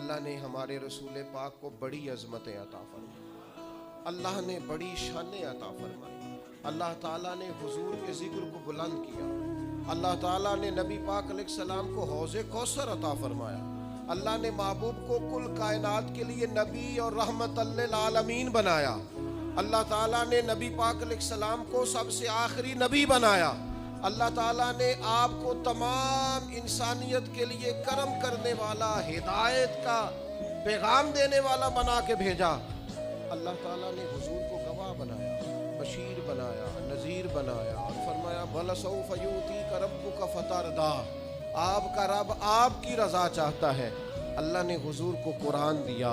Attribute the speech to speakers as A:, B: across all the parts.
A: اللہ نے ہمارے رسول پاک کو بڑی عظمتیں عطا فرمائی، اللہ نے بڑی شانیں عطا فرمائی، اللہ تعالیٰ نے حضور کے ذکر کو بلند کیا، اللہ تعالیٰ نے نبی پاک علیہ السلام کو حوض کوثر عطا فرمایا، اللہ نے محبوب کو کل کائنات کے لیے نبی اور رحمت للعالمین بنایا، اللہ تعالیٰ نے نبی پاک علیہ السلام کو سب سے آخری نبی بنایا، اللہ تعالیٰ نے آپ کو تمام انسانیت کے لیے کرم کرنے والا، ہدایت کا پیغام دینے والا بنا کے بھیجا، اللہ تعالیٰ نے حضور کو گواہ بنایا، بشیر بنایا، نذیر بنایا، اور فرمایا وَلَسَوْفَ يُؤْتِيكَ رَبُّكَ فَتَرْضَىٰ، آپ کا رب آپ کی رضا چاہتا ہے۔ اللہ نے حضور کو قرآن دیا،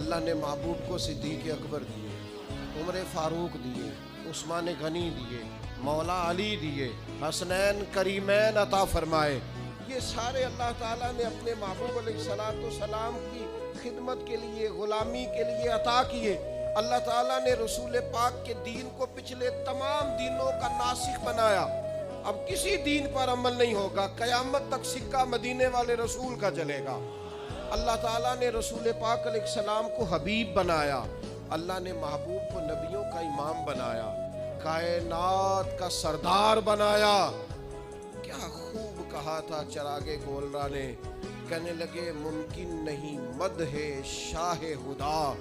A: اللہ نے محبوب کو صدیق اکبر دیے، عمر فاروق دیے، عثمان غنی دیے، مولا علی دیے، حسنین کریمین عطا فرمائے۔ یہ سارے اللہ تعالیٰ نے اپنے محبوب علیہ السلام کی خدمت کے لیے، غلامی کے لیے عطا کیے۔ اللہ تعالیٰ نے رسول پاک کے دین کو پچھلے تمام دینوں کا ناسخ بنایا، اب کسی دین پر عمل نہیں ہوگا، قیامت تک سکہ مدینے والے رسول کا چلے گا۔ اللہ تعالیٰ نے رسول پاک علیہ السلام کو حبیب بنایا، اللہ نے محبوب کو نبیوں کا امام بنایا، کائنات کا سردار بنایا۔ کیا خوب کہا تھا چراغ گولرا نے، کہنے لگے ممکن نہیں مدح شاہ خدا،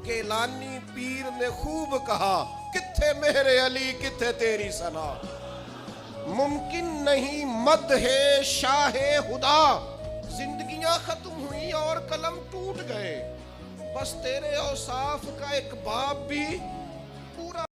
A: کیلانی پیر نے خوب کہا کتھے میرے علی کتھے تیری ثنا، ممکن نہیں مدح شاہ خدا، زندگیاں ختم ہوئی اور قلم ٹوٹ گئے، بس تیرے اوصاف کا ایک باب بھی